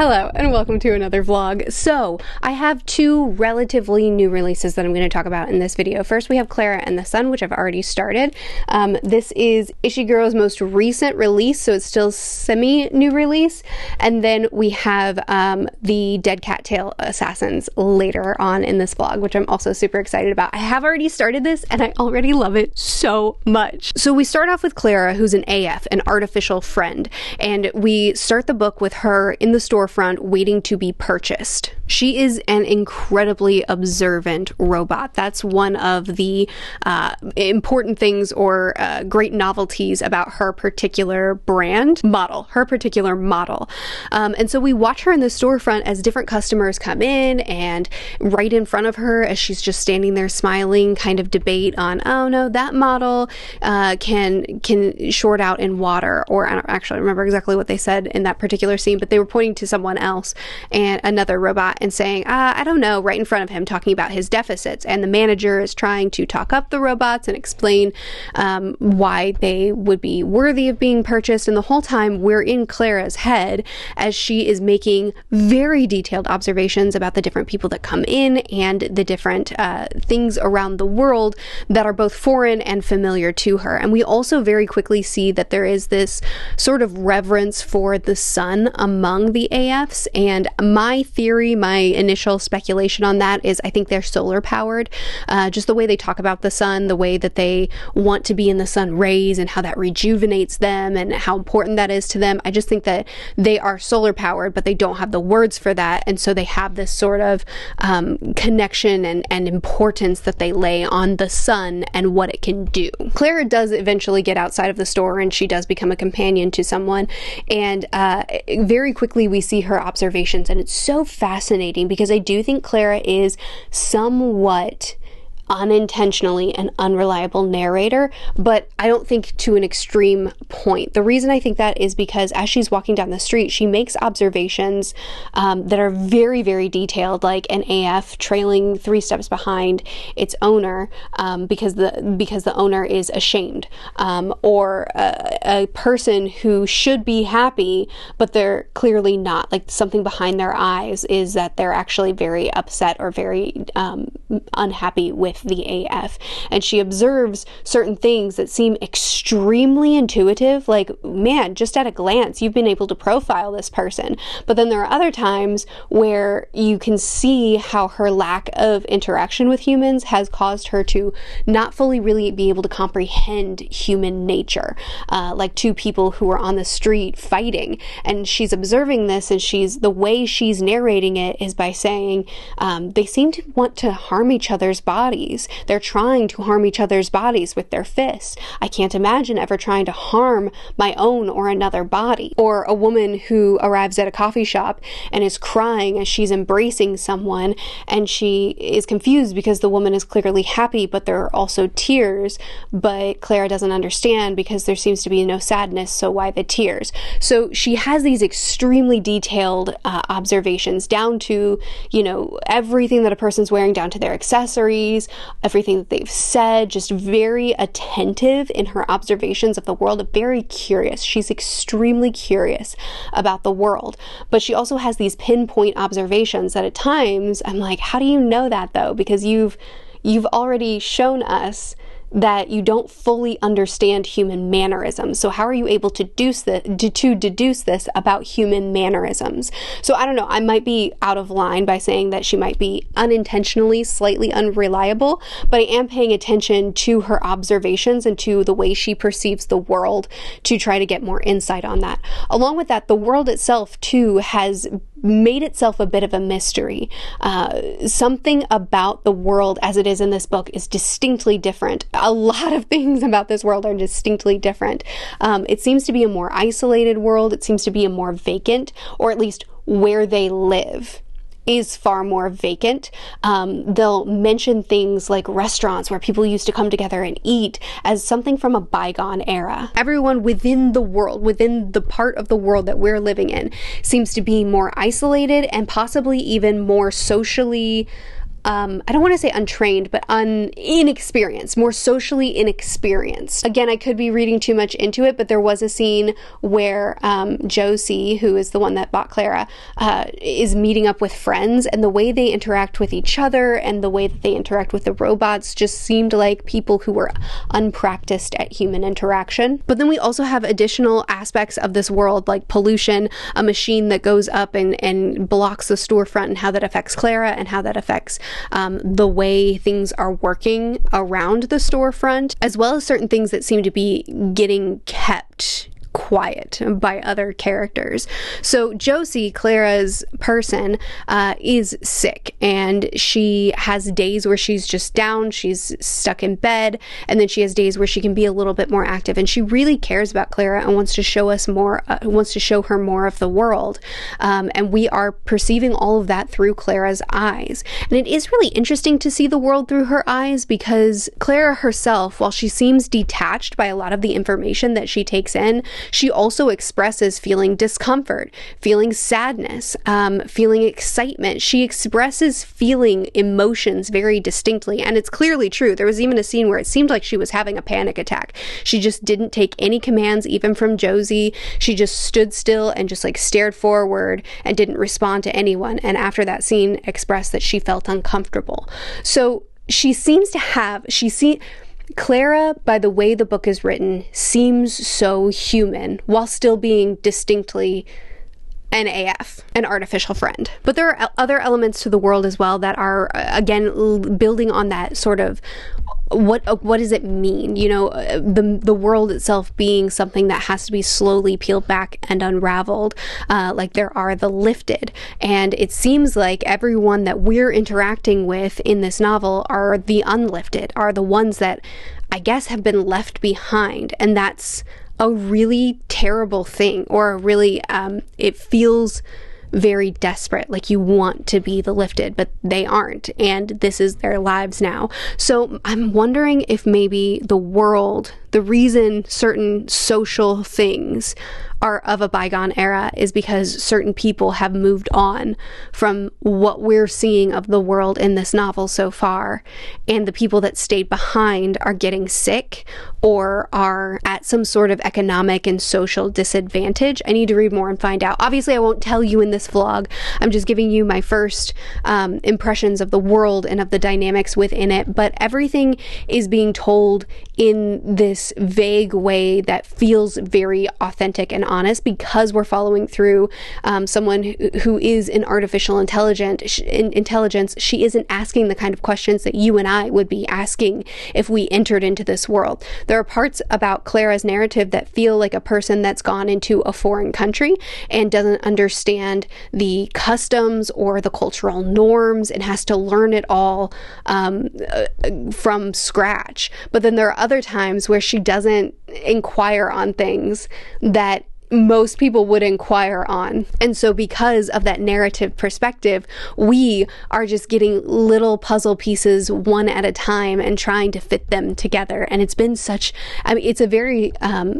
Hello and welcome to another vlog. So I have two relatively new releases that I'm going to talk about in this video. First we have Clara and the Sun, which I've already started. This is Ishiguro's most recent release, so it's still semi-new release. And then we have the Dead Cattail Assassins later on in this vlog, which I'm also super excited about. I have already started this and I already love it so much. So we start off with Clara, who's an AF, an artificial friend, and we start the book with her in the storefront waiting to be purchased. She is an incredibly observant robot. That's one of the important things or great novelties about her particular particular model. And so we watch her in the storefront as different customers come in, and right in front of her, as she's just standing there smiling, kind of debate on, oh no, that model can short out in water, or I don't actually remember exactly what they said in that particular scene, but they were pointing to someone else and another robot and saying, I don't know, right in front of him, talking about his deficits. And the manager is trying to talk up the robots and explain why they would be worthy of being purchased. And the whole time we're in Clara's head as she is making very detailed observations about the different people that come in and the different things around the world that are both foreign and familiar to her. And we also very quickly see that there is this sort of reverence for the sun among the AFs, and my theory, my initial speculation on that is I think they're solar powered. Just the way they talk about the sun, the way that they want to be in the sun rays and how that rejuvenates them and how important that is to them. I just think that they are solar powered, but they don't have the words for that, and so they have this sort of connection and importance that they lay on the sun and what it can do. Clara does eventually get outside of the store and she does become a companion to someone, and very quickly we see her observations, and it's so fascinating because I do think Clara is somewhat unintentionally an unreliable narrator, but I don't think to an extreme point. The reason I think that is because as she's walking down the street, she makes observations that are very, very detailed, like an AF trailing 3 steps behind its owner because the owner is ashamed, or a person who should be happy but they're clearly not. Like something behind their eyes is that they're actually very upset or very unhappy with the AF, and she observes certain things that seem extremely intuitive, like, man, just at a glance you've been able to profile this person. But then there are other times where you can see how her lack of interaction with humans has caused her to not fully really be able to comprehend human nature, like two people who are on the street fighting, and she's observing this, and the way she's narrating it is by saying they seem to want to harm each other's bodies. They're trying to harm each other's bodies with their fists. I can't imagine ever trying to harm my own or another body. Or a woman who arrives at a coffee shop and is crying as she's embracing someone, and she is confused because the woman is clearly happy, but there are also tears, but Clara doesn't understand because there seems to be no sadness, so why the tears? So she has these extremely detailed observations down to, you know, everything that a person's wearing, down to their accessories, everything that they've said, just very attentive in her observations of the world, very curious. She's extremely curious about the world, but she also has these pinpoint observations that at times I'm like, how do you know that though? Because you've already shown us that you don't fully understand human mannerisms. So how are you able to deduce this about human mannerisms? So I don't know, I might be out of line by saying that she might be unintentionally slightly unreliable, but I am paying attention to her observations and to the way she perceives the world to try to get more insight on that. Along with that, the world itself too has made itself a bit of a mystery. Something about the world as it is in this book is distinctly different. A lot of things about this world are distinctly different. It seems to be a more isolated world. It seems to be a more vacant, or at least where they live is far more vacant. They'll mention things like restaurants where people used to come together and eat as something from a bygone era. Everyone within the world, within the part of the world that we're living in, seems to be more isolated and possibly even more socially I don't want to say untrained, but inexperienced, more socially inexperienced. Again, I could be reading too much into it, but there was a scene where Josie, who is the one that bought Clara, is meeting up with friends, and the way they interact with each other and the way that they interact with the robots just seemed like people who were unpracticed at human interaction. But then we also have additional aspects of this world, like pollution, a machine that goes up and blocks the storefront, and how that affects Clara and how that affects the way things are working around the storefront, as well as certain things that seem to be getting kept quiet by other characters. So Josie, Clara's person, is sick, and she has days where she's just down, she's stuck in bed, and then she has days where she can be a little bit more active, and she really cares about Clara and wants to show us more, wants to show her more of the world, and we are perceiving all of that through Clara's eyes. And it is really interesting to see the world through her eyes, because Clara herself, while she seems detached by a lot of the information that she takes in, she also expresses feeling discomfort, feeling sadness, feeling excitement. She expresses feeling emotions very distinctly, and it's clearly true. There was even a scene where it seemed like she was having a panic attack. She just didn't take any commands, even from Josie. She just stood still and just like stared forward and didn't respond to anyone. And after that scene, expressed that she felt uncomfortable. So she seems to have, Clara, by the way the book is written, seems so human while still being distinctly an AF, an artificial friend. But there are other elements to the world as well that are, again, building on that sort of what does it mean? You know, the world itself being something that has to be slowly peeled back and unraveled, like there are the lifted. And it seems like everyone that we're interacting with in this novel are the unlifted, are the ones that I guess have been left behind. And that's a really terrible thing, or a really, it feels very desperate, like you want to be the lifted, but they aren't, and this is their lives now. So I'm wondering if maybe the world, the reason certain social things are of a bygone era is because certain people have moved on from what we're seeing of the world in this novel so far, and the people that stayed behind are getting sick or are at some sort of economic and social disadvantage. I need to read more and find out. Obviously, I won't tell you in this vlog. I'm just giving you my first impressions of the world and of the dynamics within it, but everything is being told in this vague way that feels very authentic and honest, because we're following through someone who is an artificial intelligence. She isn't asking the kind of questions that you and I would be asking if we entered into this world. There are parts about Clara's narrative that feel like a person that's gone into a foreign country and doesn't understand the customs or the cultural norms and has to learn it all from scratch. But then there are other times where she doesn't inquire on things that most people would inquire on. And so because of that narrative perspective, we are just getting little puzzle pieces one at a time and trying to fit them together. And it's been such, I mean, it's a very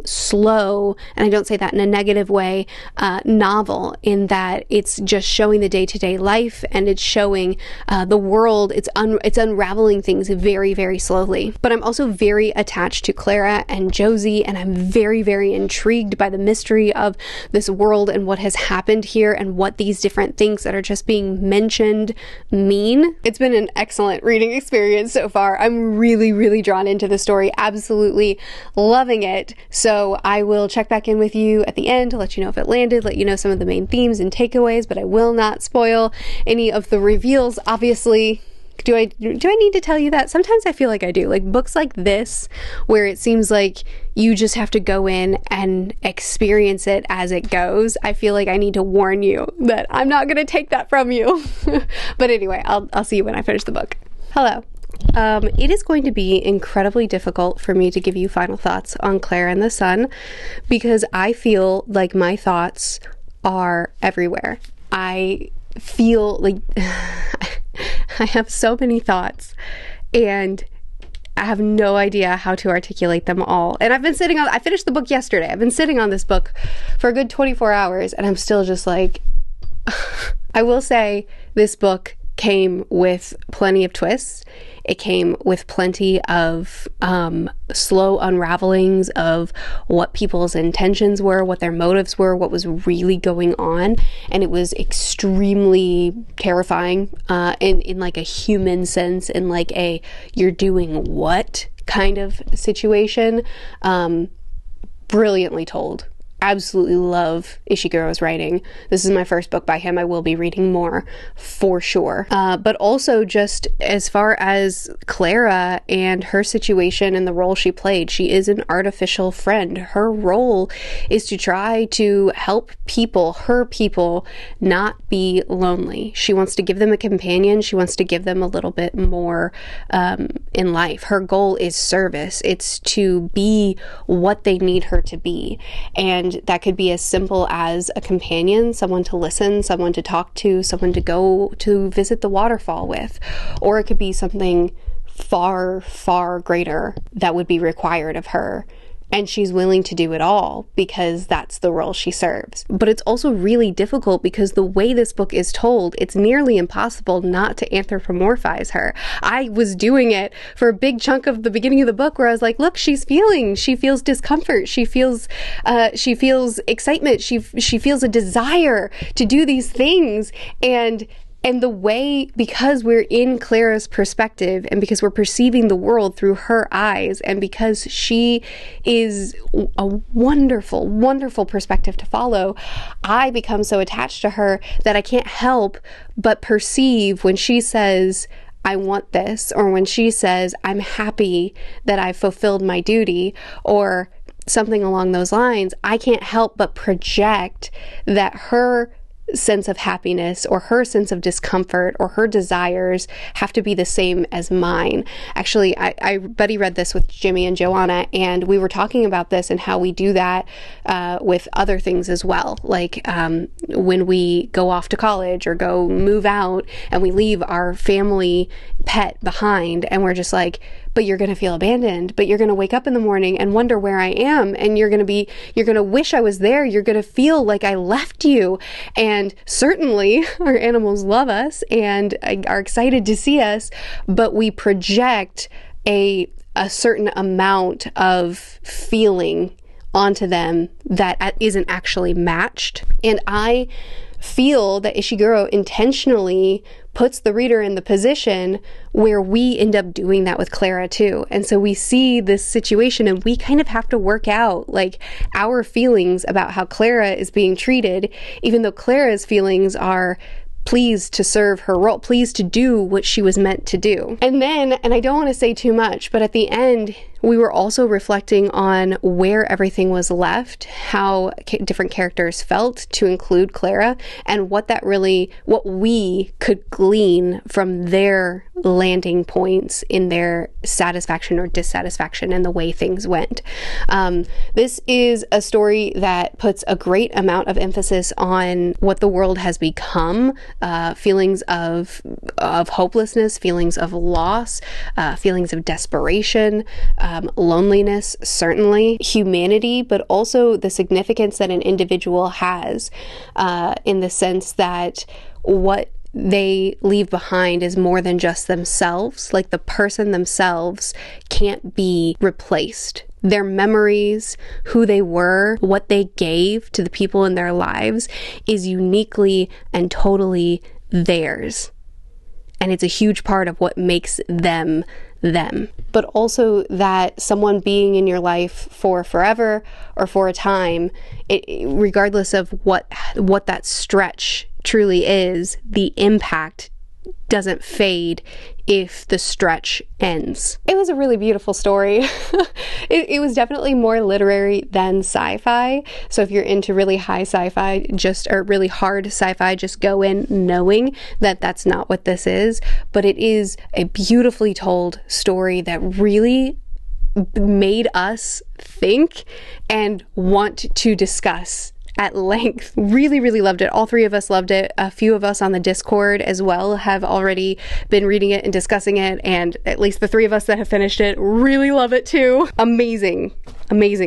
slow, and I don't say that in a negative way, novel, in that it's just showing the day-to-day life, and it's showing the world. It's unraveling things very, very slowly. But I'm also very attached to Clara and Josie, and I'm very, very intrigued by the mystery of this world and what has happened here and what these different things that are just being mentioned mean. It's been an excellent reading experience so far. I'm really, really drawn into the story, absolutely loving it. So I will check back in with you at the end to let you know if it landed, let you know some of the main themes and takeaways, but I will not spoil any of the reveals, obviously. Do I need to tell you that? Sometimes I feel like I do. Like books like this, where it seems like you just have to go in and experience it as it goes. I feel like I need to warn you that I'm not going to take that from you. But anyway, I'll see you when I finish the book. Hello. It is going to be incredibly difficult for me to give you final thoughts on Clara and the Sun, because I feel like my thoughts are everywhere. I feel like I have so many thoughts, and I have no idea how to articulate them all. And I've been sitting on, I finished the book yesterday. I've been sitting on this book for a good 24 hours, and I'm still just like, I will say this book came with plenty of twists. It came with plenty of slow unravelings of what people's intentions were, what their motives were, what was really going on. And it was extremely terrifying in like a human sense, in like a you're doing what kind of situation. Brilliantly told. Absolutely love Ishiguro's writing. This is my first book by him. I will be reading more for sure. But also just as far as Clara and her situation and the role she played, she is an artificial friend. Her role is to try to help people, her people, not be lonely. She wants to give them a companion. She wants to give them a little bit more in life. Her goal is service. It's to be what they need her to be. And that could be as simple as a companion, someone to listen, someone to talk to, someone to go to visit the waterfall with, or it could be something far, far greater that would be required of her. And she's willing to do it all because that's the role she serves. But it's also really difficult because the way this book is told, it's nearly impossible not to anthropomorphize her. I was doing it for a big chunk of the beginning of the book where I was like, look, she feels discomfort. She feels excitement. She feels a desire to do these things. And the way, because we're in Clara's perspective and because we're perceiving the world through her eyes and because she is a wonderful, wonderful perspective to follow, I become so attached to her that I can't help but perceive when she says, I want this, or when she says, I'm happy that I've fulfilled my duty, or something along those lines, I can't help but project that her sense of happiness or her sense of discomfort or her desires have to be the same as mine. Actually, I buddy read this with Jimmy and Joanna, and we were talking about this and how we do that with other things as well. Like when we go off to college or go move out and we leave our family pet behind, and we're just like, but you're going to feel abandoned, but you're going to wake up in the morning and wonder where I am, and you're going to wish I was there. You're going to feel like I left you. And certainly our animals love us and are excited to see us, but we project a certain amount of feeling onto them that isn't actually matched. And I feel that Ishiguro intentionally puts the reader in the position where we end up doing that with Clara too. And so we see this situation and we kind of have to work out like our feelings about how Clara is being treated, even though Clara's feelings are pleased to serve her role, pleased to do what she was meant to do. And then, and I don't want to say too much, but at the end, we were also reflecting on where everything was left, how different characters felt, to include Clara, and what we could glean from their landing points in their satisfaction or dissatisfaction and the way things went. This is a story that puts a great amount of emphasis on what the world has become, feelings of hopelessness, feelings of loss, feelings of desperation, loneliness, certainly, humanity, but also the significance that an individual has in the sense that what they leave behind is more than just themselves. Like the person themselves can't be replaced. Their memories, who they were, what they gave to the people in their lives is uniquely and totally theirs. And it's a huge part of what makes them them. But also that someone being in your life for forever or for a time, regardless of what that stretch truly is, the impact doesn't fade if the stretch ends. It was a really beautiful story. It was definitely more literary than sci-fi. So if you're into really high sci-fi, or really hard sci-fi, just go in knowing that that's not what this is. But it is a beautifully told story that really made us think and want to discuss at length. Really loved it. All three of us loved it. A few of us on the Discord as well have already been reading it and discussing it, and at least the three of us that have finished it really love it too. Amazing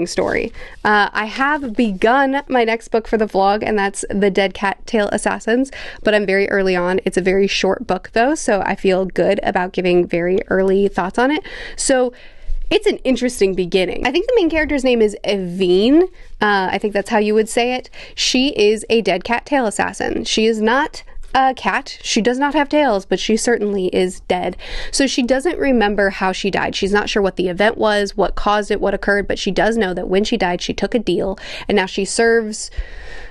story. I have begun my next book for the vlog, and that's The Dead Cattail Assassins, but I'm very early on. It's a very short book though, so I feel good about giving very early thoughts on it. So it's an interesting beginning. I think the main character's name is Evine. I think that's how you would say it. She is a dead cattail assassin. She is not a cat. She does not have tails, but she certainly is dead. So she doesn't remember how she died. She's not sure what the event was, what caused it, what occurred, but she does know that when she died, she took a deal, and now she serves,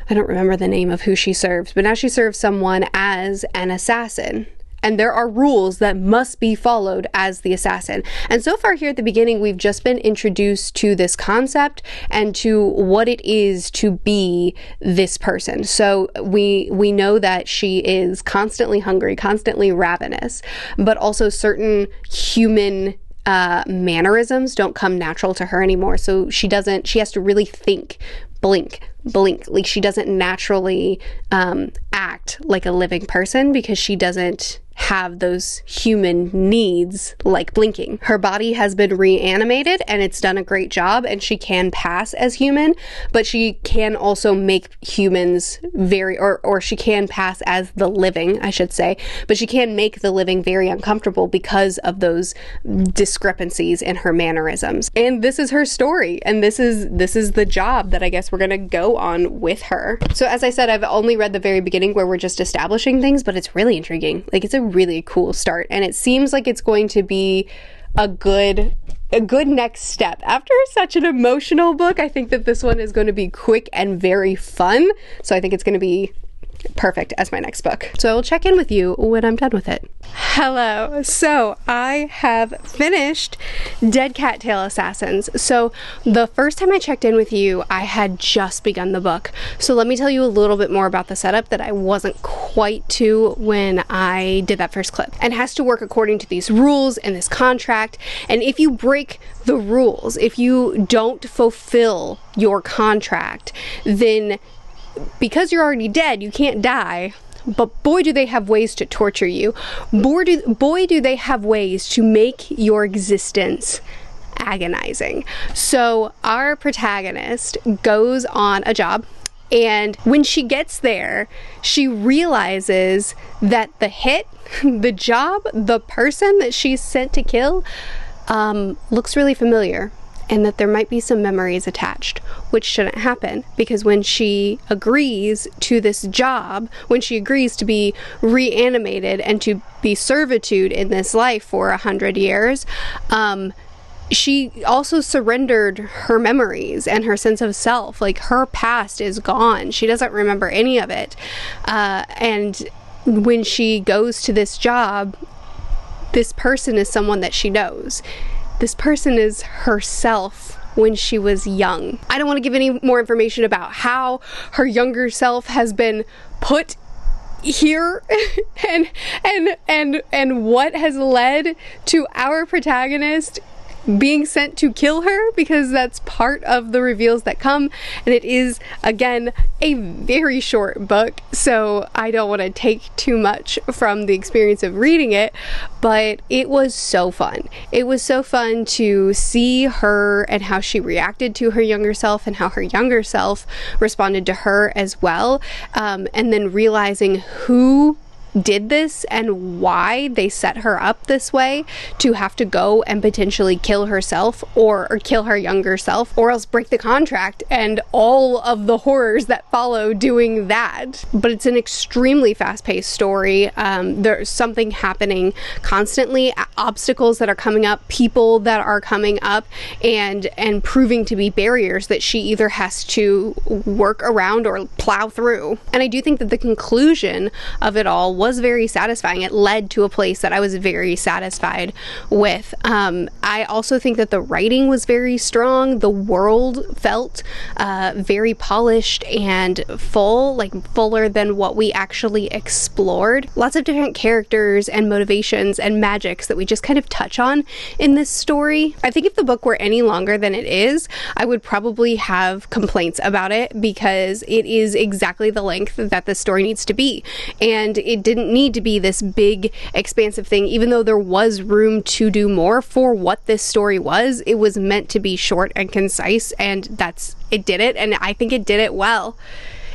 I don't remember the name of who she serves, but now she serves someone as an assassin. And there are rules that must be followed as the assassin. And so far here at the beginning, we've just been introduced to this concept and to what it is to be this person. So we know that she is constantly hungry, constantly ravenous, but also certain human mannerisms don't come natural to her anymore. So she has to really think, blink. Like she doesn't naturally act like a living person because she doesn't have those human needs like blinking. Her body has been reanimated and it's done a great job, and she can pass as human, but she can also make humans or she can pass as the living, I should say, but she can make the living very uncomfortable because of those discrepancies in her mannerisms. And this is her story, and this is the job that I guess we're gonna go on with her. So as I said, I've only read the very beginning where we're just establishing things, but it's really intriguing. Like, it's a really cool start, and it seems like it's going to be a good next step. After such an emotional book, I think that this one is going to be quick and very fun, so I think it's going to be perfect as my next book. So I will check in with you when I'm done with it. Hello. So I have finished Dead Cattail Assassins. So the first time I checked in with you, I had just begun the book. So let me tell you a little bit more about the setup that I wasn't quite to when I did that first clip. And it has to work according to these rules and this contract. And if you break the rules, if you don't fulfill your contract, then because you're already dead, you can't die, but boy do they have ways to torture you. Boy do they have ways to make your existence agonizing. So our protagonist goes on a job, and when she gets there, she realizes that the job, the person that she's sent to kill, looks really familiar, and that there might be some memories attached, which shouldn't happen, because when she agrees to this job, when she agrees to be reanimated and to be servitude in this life for 100 years, she also surrendered her memories and her sense of self. Like, her past is gone. She doesn't remember any of it. And when she goes to this job, this person is someone that she knows. This person is herself when she was young. I don't want to give any more information about how her younger self has been put here and what has led to our protagonist being sent to kill her, because that's part of the reveals that come, and it is, again, a very short book, so I don't want to take too much from the experience of reading it, but it was so fun. It was so fun to see her and how she reacted to her younger self and how her younger self responded to her as well, and then realizing who did this and why they set her up this way to have to go and potentially kill herself or kill her younger self, or else break the contract, and all of the horrors that follow doing that. But it's an extremely fast-paced story. There's something happening constantly, obstacles that are coming up, people that are coming up and proving to be barriers that she either has to work around or plow through. And I do think that the conclusion of it all was very satisfying. It led to a place that I was very satisfied with. I also think that the writing was very strong. The world felt very polished and full, like fuller than what we actually explored. Lots of different characters and motivations and magics that we just kind of touch on in this story. I think if the book were any longer than it is, I would probably have complaints about it, because it is exactly the length that the story needs to be. And it didn't need to be this big, expansive thing, even though there was room to do more for what this story was. It was meant to be short and concise, and it did it, and I think it did it well.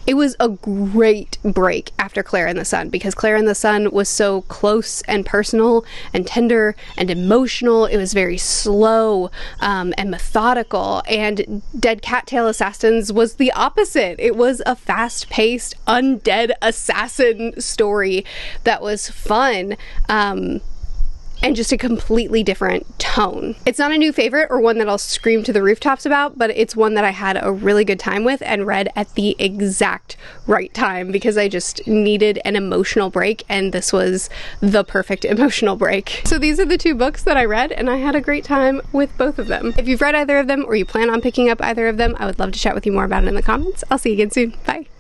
It was a great break after Claire in the Sun, because Claire in the Sun was so close and personal and tender and emotional. It was very slow and methodical, and Dead Cattail Assassins was the opposite. It was a fast-paced, undead assassin story that was fun. And just a completely different tone. It's not a new favorite or one that I'll scream to the rooftops about, but it's one that I had a really good time with and read at the exact right time, because I just needed an emotional break, and this was the perfect emotional break. So these are the two books that I read, and I had a great time with both of them. If you've read either of them or you plan on picking up either of them, I would love to chat with you more about it in the comments. I'll see you again soon. Bye.